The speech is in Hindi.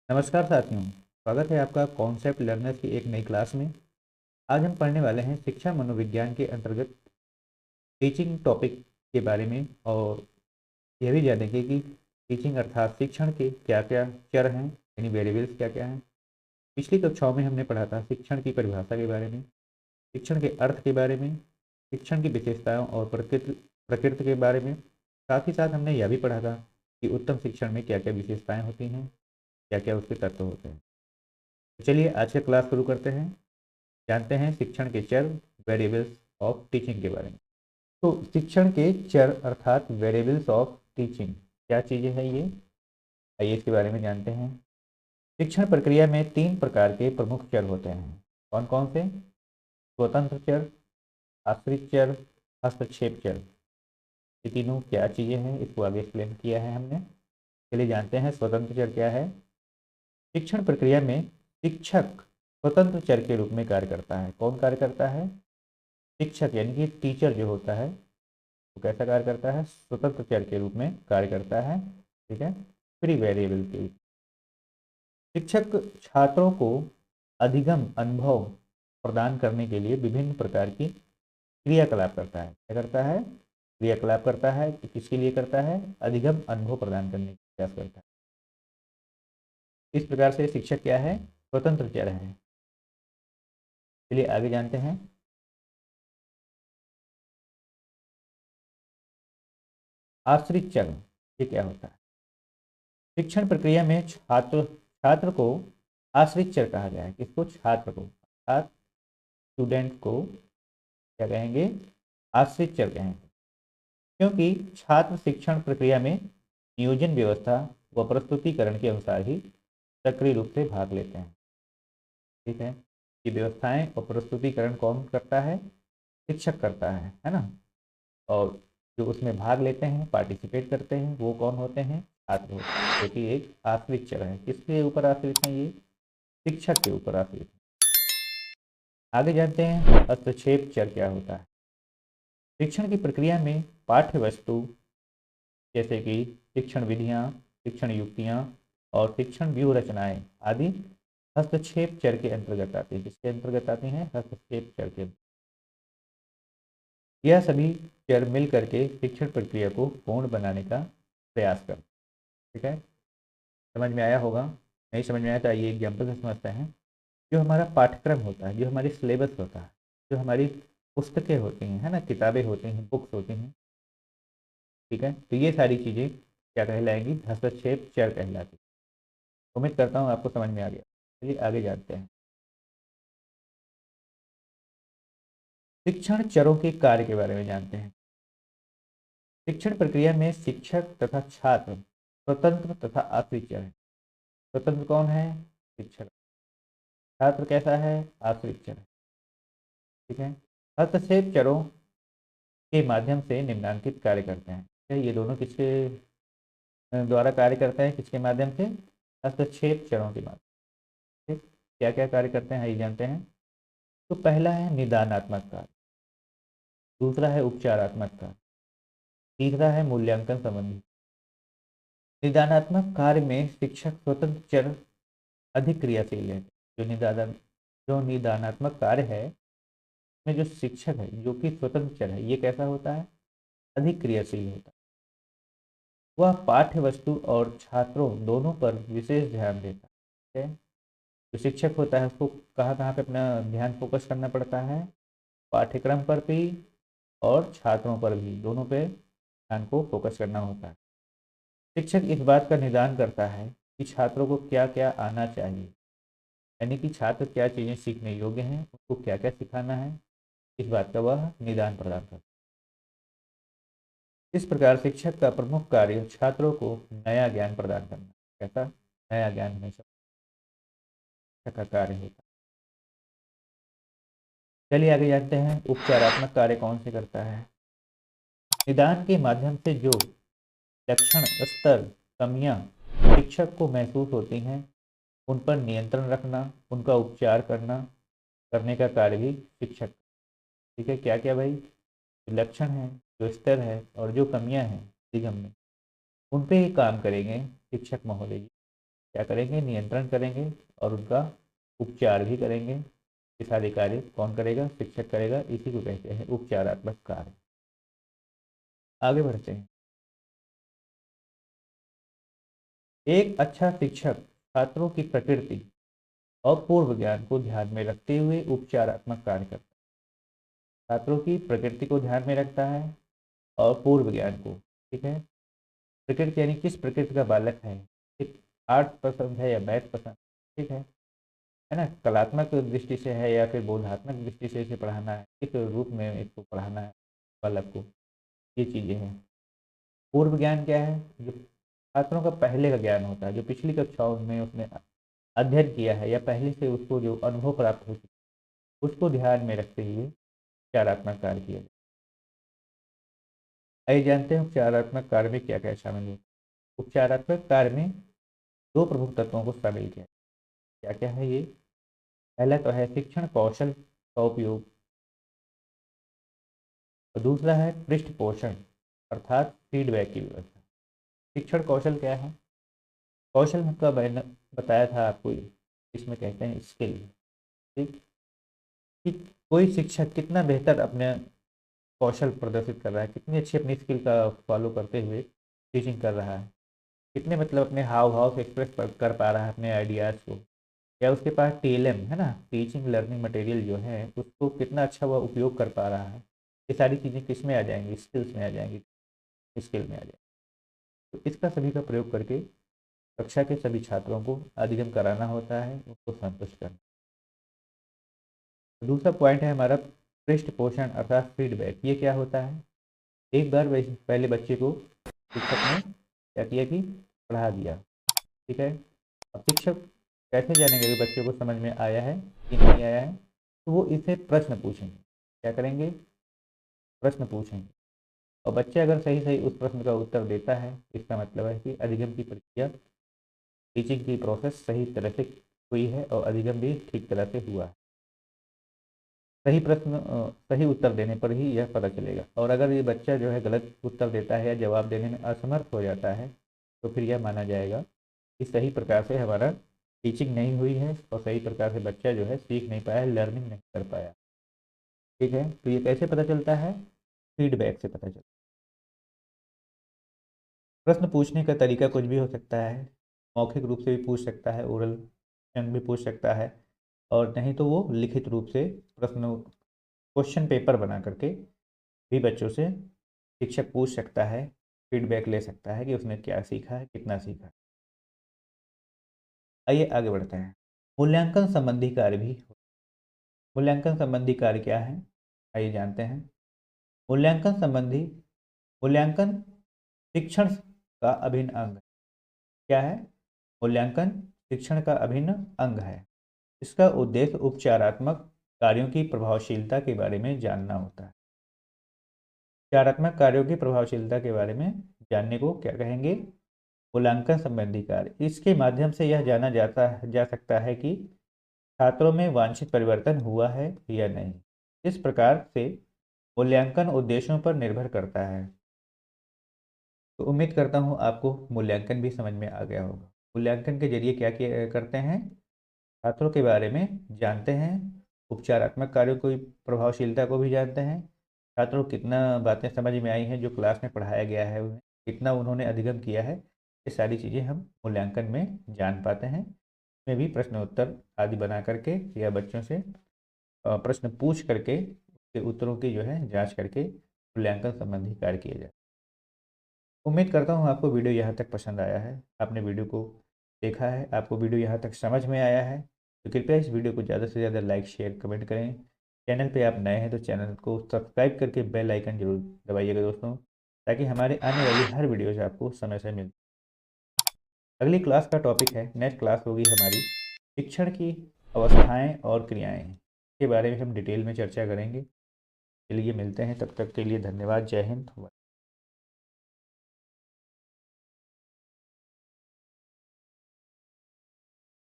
नमस्कार साथियों, स्वागत है आपका कॉन्सेप्ट लर्नर्स की एक नई क्लास में। आज हम पढ़ने वाले हैं शिक्षा मनोविज्ञान के अंतर्गत टीचिंग टॉपिक के बारे में और यह भी जानेंगे कि टीचिंग अर्थात शिक्षण के क्या क्या चर हैं, यानी वेरिएबल्स क्या क्या हैं। पिछली कक्षाओं में हमने पढ़ा था शिक्षण की परिभाषा के बारे में, शिक्षण के अर्थ के बारे में, शिक्षण की विशेषताओं और प्रकृति प्रकृति के बारे में। साथ ही साथ हमने यह भी पढ़ा था कि उत्तम शिक्षण में क्या क्या विशेषताएं होती हैं, क्या क्या उसके तत्व होते हैं। तो चलिए आज का क्लास शुरू करते हैं। जानते हैं शिक्षण के चर, वेरिएबल्स ऑफ टीचिंग के बारे में। तो शिक्षण के चर अर्थात वेरिएबल्स ऑफ टीचिंग क्या चीज़ें हैं ये, आइए इसके बारे में जानते हैं। शिक्षण प्रक्रिया में तीन प्रकार के प्रमुख चर होते हैं। कौन कौन से? स्वतंत्र चर, आश्रित चर, हस्तक्षेप चर। ये तीनों क्या चीज़ें हैं इसको आगे एक्सप्लेन किया है हमने। चलिए जानते हैं स्वतंत्र चर क्या है। शिक्षण प्रक्रिया में शिक्षक स्वतंत्र चर के रूप में कार्य करता है। कौन कार्य करता है? शिक्षक यानी कि टीचर जो होता है वो कैसा कार्य करता है? स्वतंत्र चर के रूप में कार्य करता है। ठीक है, फ्री वेरिएबल के। शिक्षक छात्रों को अधिगम अनुभव प्रदान करने के लिए विभिन्न प्रकार की क्रियाकलाप करता है। क्या करता है? क्रियाकलाप करता है। किसके लिए करता है? अधिगम अनुभव प्रदान करने का प्रयास करता है। इस प्रकार से शिक्षक क्या है? स्वतंत्र चर है। चलिए आगे जानते हैं। आश्रित चर ये क्या होता है? शिक्षण प्रक्रिया में छात्र छात्र को आश्रित चर कहा गया है। किसको? छात्र को, अर्थात स्टूडेंट को क्या कहेंगे? आश्रित चर कहेंगे। क्योंकि छात्र शिक्षण प्रक्रिया में नियोजन व्यवस्था व प्रस्तुतिकरण के अनुसार ही सक्रिय रूप से भाग लेते हैं। ठीक है, ये व्यवस्थाएं और प्रस्तुतिकरण कौन करता है? शिक्षक करता है ना। और जो उसमें भाग लेते हैं, पार्टिसिपेट करते हैं, वो कौन होते हैं? छात्र होते हैं, जो कि एक आश्रित चर है। किसके ऊपर आश्रित है? ये शिक्षक के ऊपर आश्रित है। आगे जानते हैं हस्तक्षेप चर क्या होता है। शिक्षण की प्रक्रिया में पाठ्य वस्तु जैसे कि शिक्षण विधियाँ, शिक्षण युक्तियाँ और शिक्षण व्यूह रचनाएं आदि हस्तक्षेप चर के अंतर्गत आती है। किसके अंतर्गत आती हैं? हस्तक्षेप चर के। यह सभी चर मिल करके शिक्षण प्रक्रिया को पूर्ण बनाने का प्रयास करते हैं। ठीक है, समझ में आया होगा। नहीं समझ में आया तो आइए एग्जाम्पल से समझते हैं। जो हमारा पाठ्यक्रम होता है, जो हमारी सिलेबस होता है, जो हमारी पुस्तकें होती हैं, है ना, किताबें होती हैं, बुक्स होती हैं। ठीक है, तो ये सारी चीज़ें क्या कहलाएंगी? हस्तक्षेप चर कहलाती। उम्मीद करता हूँ आपको समझ में आ गया। चलिए आगे जानते हैं। शिक्षण चरों के कार्य के बारे में जानते हैं। शिक्षण प्रक्रिया में शिक्षक तथा छात्र स्वतंत्र तथा आश्रित चर है। स्वतंत्र कौन है? शिक्षक। छात्र कैसा है? आश्रित चर है। ठीक है, हस्तक्षेप चरों के माध्यम से निम्नांकित कार्य करते हैं। ये दोनों किसके द्वारा कार्य करते हैं? किसके माध्यम से? हस्तक्षेप चरों के माध्यम से। क्या क्या कार्य करते हैं ये जानते हैं। तो पहला है निदानात्मक कार्य, दूसरा है उपचारात्मक कार्य, तीसरा है मूल्यांकन संबंधी। निदानात्मक कार्य में शिक्षक स्वतंत्र चर अधिक क्रियाशील है। जो निदानात्मक कार्य है में जो शिक्षक है, जो कि स्वतंत्र चर है, ये कैसा होता है? अधिक क्रियाशील होता है। वह पाठ्य वस्तु और छात्रों दोनों पर विशेष ध्यान देता है। जो शिक्षक होता है उसको कहाँ कहाँ पे अपना ध्यान फोकस करना पड़ता है? पाठ्यक्रम पर भी और छात्रों पर भी, दोनों पे ध्यान को फोकस करना होता है। शिक्षक इस बात का निदान करता है कि छात्रों को क्या क्या आना चाहिए, यानी कि छात्र क्या चीज़ें सीखने योग्य हैं, उसको क्या क्या सिखाना है, इस बात का वह निदान प्रदान करता है। इस प्रकार शिक्षक का प्रमुख कार्य छात्रों को नया ज्ञान प्रदान करना। कैसा? नया ज्ञान हमेशा शिक्षक का कार्य होता है। चलिए आगे जानते हैं उपचारात्मक कार्य कौन से करता है। निदान के माध्यम से जो लक्षण, स्तर, कमियां शिक्षक को महसूस होती हैं, उन पर नियंत्रण रखना, उनका उपचार करने का कार्य भी शिक्षक। ठीक है, क्या क्या भाई? जो लक्षण है, जो स्तर है और जो कमियां हैं निगम में, उन पे ही काम करेंगे शिक्षक महोदय जी। क्या करेंगे, नियंत्रण करेंगे और उनका उपचार भी करेंगे। ये सारे कार्य कौन करेगा, शिक्षक करेगा। इसी को कहते हैं उपचारात्मक कार्य। आगे बढ़ते हैं। एक अच्छा शिक्षक छात्रों की प्रकृति और पूर्व ज्ञान को ध्यान में रखते हुए उपचारात्मक कार्य करता है। छात्रों की प्रकृति को ध्यान में रखता है और पूर्व ज्ञान को। ठीक है, प्रकृति यानी किस प्रकृति का बालक है, एक आर्ट पसंद है या मैथ पसंद। ठीक है ना, कलात्मक दृष्टि से है या फिर बोधात्मक दृष्टि से इसे पढ़ाना है, किस रूप में इसको पढ़ाना है बालक को, ये चीज़ें हैं। पूर्व ज्ञान क्या है, जो छात्रों का पहले का ज्ञान होता है, जो पिछली कक्षाओं में उसने अध्ययन किया है या पहले से उसको जो अनुभव प्राप्त हो चुका है, उसको ध्यान में रखते हुए उपचारात्मक कार्य किया जाए। आइए जानते हैं उपचारात्मक कार्य में क्या क्या शामिल होता है। उपचारात्मक कार्य में दो प्रमुख तत्वों को शामिल किया। क्या क्या है ये, पहला तो है शिक्षण कौशल का उपयोग और दूसरा है पृष्ठ पोषण अर्थात फीडबैक की व्यवस्था। शिक्षण कौशल क्या है, कौशल का मैंने बताया था आपको, इसमें कहते हैं स्किल। ठीक, कि कोई शिक्षक कितना बेहतर अपने कौशल प्रदर्शित कर रहा है, कितनी अच्छी अपनी स्किल का फॉलो करते हुए टीचिंग कर रहा है, कितने मतलब अपने हाव भाव से एक्सप्रेस कर पा रहा है अपने आइडियाज़ को, या उसके पास टीएलएम है ना, टीचिंग लर्निंग मटेरियल जो है उसको कितना अच्छा वह उपयोग कर पा रहा है। ये सारी चीज़ें किस में आ जाएंगी, स्किल्स में आ जाएंगी, स्किल में आ जाएंगी। तो इसका सभी का प्रयोग करके कक्षा के सभी छात्रों को अधिगम कराना होता है, उसको संतुष्ट करना। दूसरा पॉइंट है हमारा पृष्ठ पोषण अर्थात फीडबैक। ये क्या होता है, एक बार पहले बच्चे को शिक्षक ने क्या किया कि पढ़ा दिया। ठीक है, अब शिक्षक कैसे जानेंगे कि बच्चे को समझ में आया है कि नहीं आया है, तो वो इसे प्रश्न पूछेंगे। क्या करेंगे, प्रश्न पूछेंगे, और बच्चे अगर सही सही उस प्रश्न का उत्तर देता है, इसका मतलब है कि अधिगम की प्रक्रिया, टीचिंग की प्रोसेस सही तरह से हुई है और अधिगम भी ठीक तरह से हुआ है। सही प्रश्न सही उत्तर देने पर ही यह पता चलेगा। और अगर ये बच्चा जो है गलत उत्तर देता है या जवाब देने में असमर्थ हो जाता है, तो फिर यह माना जाएगा कि सही प्रकार से हमारा टीचिंग नहीं हुई है और सही प्रकार से बच्चा जो है सीख नहीं पाया, लर्निंग नहीं कर पाया। ठीक है, तो ये कैसे पता चलता है, फीडबैक से पता चलता है। प्रश्न पूछने का तरीका कुछ भी हो सकता है, मौखिक रूप से भी पूछ सकता है, ओरल भी पूछ सकता है, और नहीं तो वो लिखित रूप से प्रश्न क्वेश्चन पेपर बना करके भी बच्चों से शिक्षक पूछ सकता है, फीडबैक ले सकता है कि उसने क्या सीखा है, कितना सीखा है। आइए आगे बढ़ते हैं। मूल्यांकन संबंधी कार्य भी। मूल्यांकन संबंधी कार्य क्या है, आइए जानते हैं। मूल्यांकन संबंधी, मूल्यांकन शिक्षण का अभिन्न अंग क्या है, मूल्यांकन शिक्षण का अभिन्न अंग है। इसका उद्देश्य उपचारात्मक कार्यों की प्रभावशीलता के बारे में जानना होता है। उपचारात्मक कार्यों की प्रभावशीलता के बारे में जानने को क्या कहेंगे, मूल्यांकन संबंधी कार्य। इसके माध्यम से यह जाना जा सकता है कि छात्रों में वांछित परिवर्तन हुआ है या नहीं। इस प्रकार से मूल्यांकन उद्देश्यों पर निर्भर करता है। तो उम्मीद करता हूँ आपको मूल्यांकन भी समझ में आ गया होगा। मूल्यांकन के जरिए क्या किया करते हैं, छात्रों के बारे में जानते हैं, उपचारात्मक कार्यों की प्रभावशीलता को भी जानते हैं, छात्रों को कितना बातें समझ में आई हैं जो क्लास में पढ़ाया गया है, उन्हें कितना उन्होंने अधिगम किया है, ये सारी चीज़ें हम मूल्यांकन में जान पाते हैं। इसमें भी प्रश्न उत्तर आदि बना करके या बच्चों से प्रश्न पूछ करके उसके उत्तरों की जो है जांच करके मूल्यांकन संबंधी कार्य किए जाए। उम्मीद करता हूँ आपको वीडियो यहाँ तक पसंद आया है, आपने वीडियो को देखा है, आपको वीडियो यहाँ तक समझ में आया है। तो कृपया इस वीडियो को ज़्यादा से ज़्यादा लाइक शेयर कमेंट करें। चैनल पे आप नए हैं तो चैनल को सब्सक्राइब करके बेल आइकन जरूर दबाइएगा दोस्तों, ताकि हमारे आने वाली हर वीडियो से आपको समय से मिल। अगली क्लास का टॉपिक है, नेक्स्ट क्लास होगी हमारी शिक्षण की अवस्थाएँ और क्रियाएँ के बारे में हम डिटेल में चर्चा करेंगे। चलिए मिलते हैं, तब तक के लिए धन्यवाद, जय हिंद।